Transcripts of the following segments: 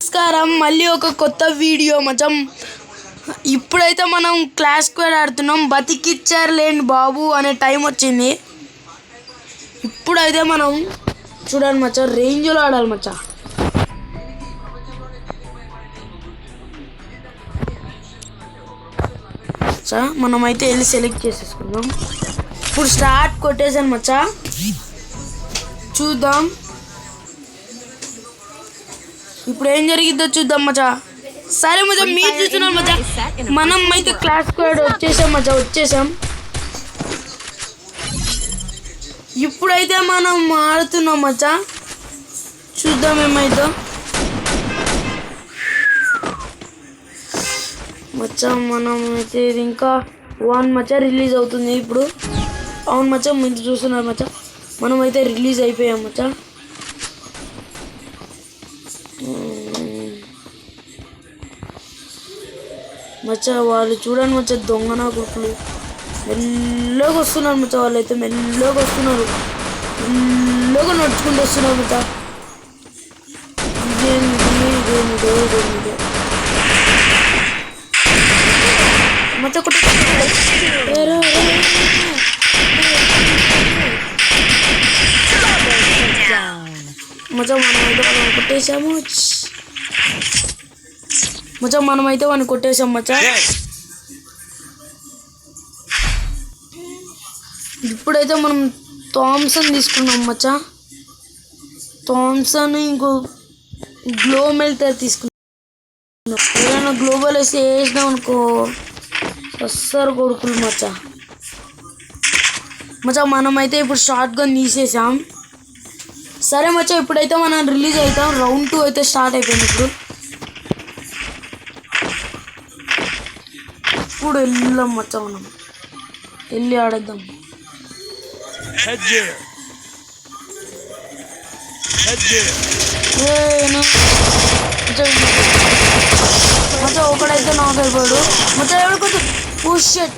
నమస్కారం మళ్ళీ ఒక కొత్త వీడియో మచం. ఇప్పుడైతే మనం క్లాస్ స్క్వేర్ ఆడుతున్నాం. బతికిచ్చారు లేండి బాబు అనే టైం వచ్చింది. ఇప్పుడైతే మనం చూడండి మచ్చా, రేంజ్లో ఆడాలి మచ్చా. మనమైతే వెళ్ళి సెలెక్ట్ చేసేసుకుందాం. ఇప్పుడు స్టార్ట్ కొట్టేసాను మచ్చా, చూద్దాం ఇప్పుడు ఏం జరిగిద్దో చూద్దాం మచ్చా. సరే మచ్చా, మీరు చూస్తున్నారు మచ్చా. మనం అయితే క్లాస్ స్క్వేర్ వచ్చేసాం మచ్చా, వచ్చేసాం. ఇప్పుడైతే మనం ఆడుతున్నాం మచ్చా, చూద్దాం ఏమైందో మచ్చా. మనం అయితే ఇంకా 1 మచ్చా రిలీజ్ అవుతుంది ఇప్పుడు. అవును మచ్చా, మీరు చూస్తున్నారు మచ్చా, మనం అయితే రిలీజ్ అయిపోయాం మచ్చా. మచ్చా వాళ్ళు చూడండి మచ్చా, దొంగనా కొడుకులు మెల్లగా వస్తున్నారు మచ్చా. వాళ్ళు అయితే మెల్లగా వస్తున్నారు, మెల్లగా నడుచుకుంటూ వస్తున్నారు మచ్చా. మచ్చా మచ్చా మనమైతే మనం కొట్టేసాము మచ్చా, మనమైతే వాడిని కొట్టేసాం మచ్చా. ఇప్పుడైతే మనం థామ్సన్ తీసుకున్నాం మచ్చా. థామ్సన్ ఇంకో గ్లో మెల్టర్ తీసుకున్నాం. ఏదైనా గ్లోబల్ వేసి వేసినాం అనుకో వస్తారు కొడుకులు మచ్చా. మచ్చా మనమైతే ఇప్పుడు షార్ట్ గన్ తీసేసాం. సరే మచ్చా, ఇప్పుడైతే మనం రిలీజ్ అవుతాం. రౌండ్ 2 అయితే స్టార్ట్ అయిపోయింది. ఇప్పుడు వెళ్ళాం మచ్చా, మనం వెళ్ళి ఆడేద్దాం. మచ్చా ఒకడైతే నాకు అయిపోయాడు మచ్చా. ఎవరికొద్దు పుషెట్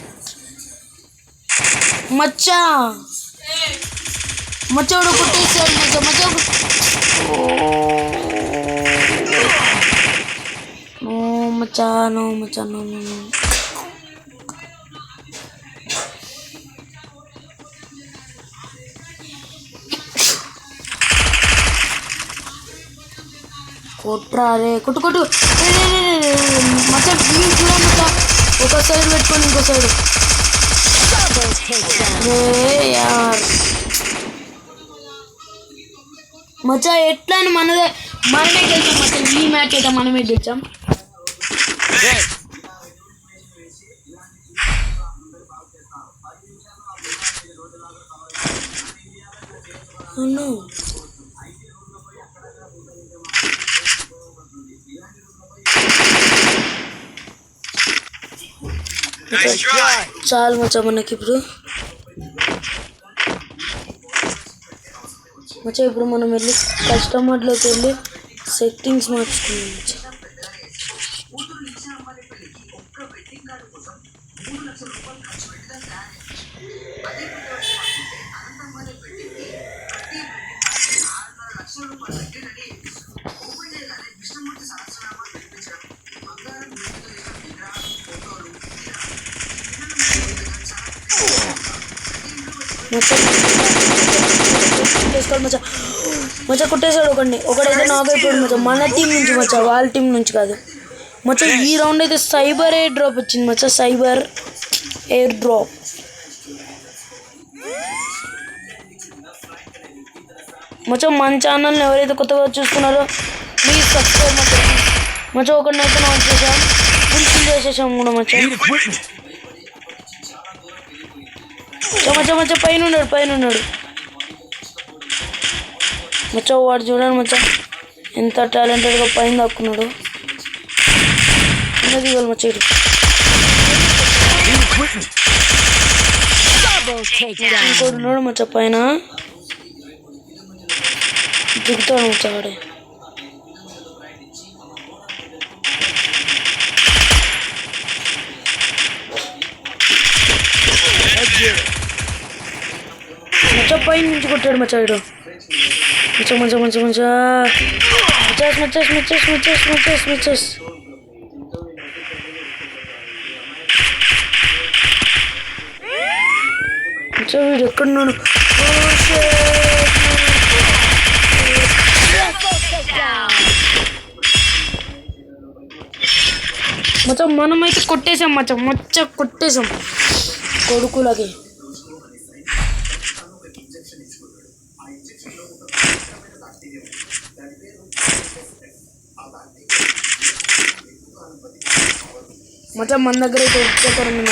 మచ్చా, మచ్చోడు కొట్టేసాడు మచ్చా. మచ్చా నో మచ్చా, నో మచ్చా, నో నో నో. కొట్రా రే, కొట్టు కొట్టు మచ్చా. చూడండి మచ్చా, ఒక సైడ్ పెట్టుకొని ఇంకో సైడ్. మచ్చా ఎట్లా అని మనమే గెలిచాం మచ్చా. ఈ మ్యాచ్ అయితే మనమే గెలిచాం. చాలు మచ్చా మనకి ఇప్పుడు. మచ్చా ఇప్పుడు మనం వెళ్ళి కస్టమర్లోకి వెళ్ళి సెట్టింగ్స్ మార్చుకున్నాం మచ్చా. మచ్చా మచ్చా కొట్టేసాడు ఒకడైతే నాకు అయిపోయాడు మచ్చా. మన టీం నుంచి మచ్చా, వాళ్ళ టీం నుంచి కాదు మచ్చా. ఈ రౌండ్ అయితే సైబర్ ఎయిర్ డ్రాప్ వచ్చింది మచ్చా, సైబర్ ఎయిర్ డ్రాప్. మచ్చా మన ఛానల్ని ఎవరైతే కొత్తగా చూస్తున్నారో ప్లీజ్ సబ్స్క్రైబ్ మచ్చా. మచ్చా ఒకడినైతే నాకు చేసాం, ఫుల్ చేసేసాం కూడా మచ్చా. మచ్చా మచ్చా పైన ఉన్నాడు మచ్చా. వాడు చూడండి మచ్చా, ఎంత టాలెంటెడ్గా పైన దాక్కున్నాడు. దిగాలి మచ్చా. ఇంకోటి ఉన్నాడు మచ్చా పైన, దిగుతాడు మచ్చా వాడే. మచ్చా పైన నుంచి కొట్టాడు మచ్చా. మంచిగా మచ్చస్ వీడు ఎక్కడున్నాడు? మచ్చా మనమైతే కొట్టేసాం మచ్చ కొట్టేసాం కొడుకులకి. మచ్చా మన దగ్గర అయితే వచ్చేసారండి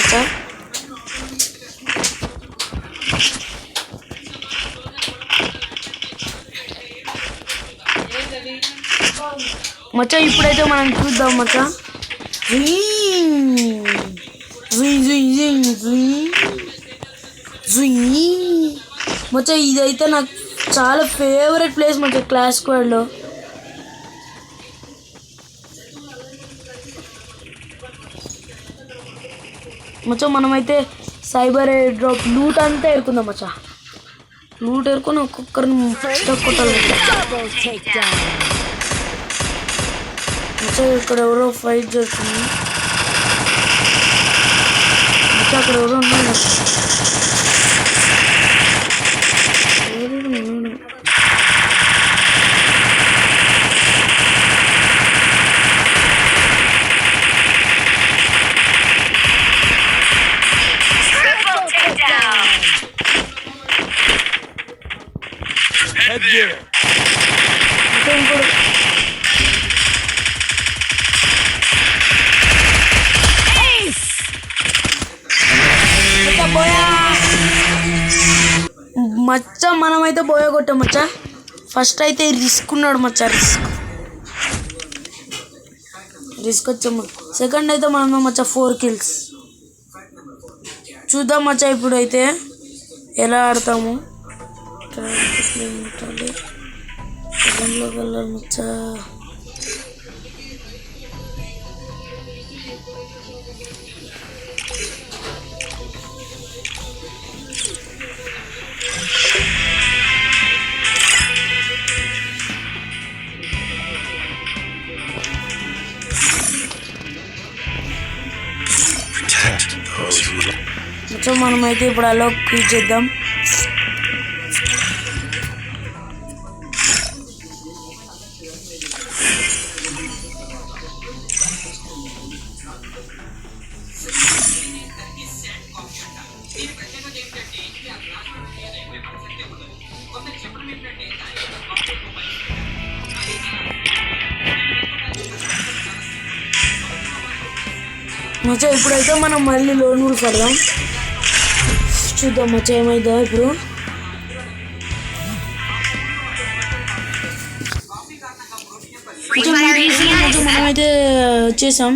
మచ్చా ఇప్పుడైతే మనం చూద్దాం మచ్చా. మచ్చా ఇదైతే నాకు చాలా ఫేవరెట్ ప్లేస్ మచ్చా క్లాస్ స్క్వాడ్లో. మచ్చా మనమైతే సైబర్ ఎయిర్ డ్రాప్ లూట్ అంతా ఎరుకుందాం మచ్చా. లూట్ ఎరుకొని ఒక్కొక్కరిని కొట్టాలి మచ్చా. ఇక్కడ ఎవరో ఫైట్ జరుగుతుంది మచ్చా. అక్కడ ఎవరో ఉన్నారు. మచ్చా మనమైతే బోయ కొట్టాం మచ్చా. ఫస్ట్ అయితే రిస్క్ ఉన్నాడు మచ్చా. రిస్క్ వచ్చాము. సెకండ్ అయితే మనం మచ్చా 4 kills. చూద్దాం మచ్చా ఇప్పుడు అయితే ఎలా ఆడతాము. వెళ్ళాలి మచ్చా. సో మనమైతే ఇప్పుడు అలా క్విజ్ చేద్దాం. మచ్చా ఇప్పుడైతే మనం మళ్ళీ లోన్ కూడా పడదాం. చూద్దాం మచ్చా ఏమైందా ఇప్పుడు. మనమైతే వచ్చేసాం.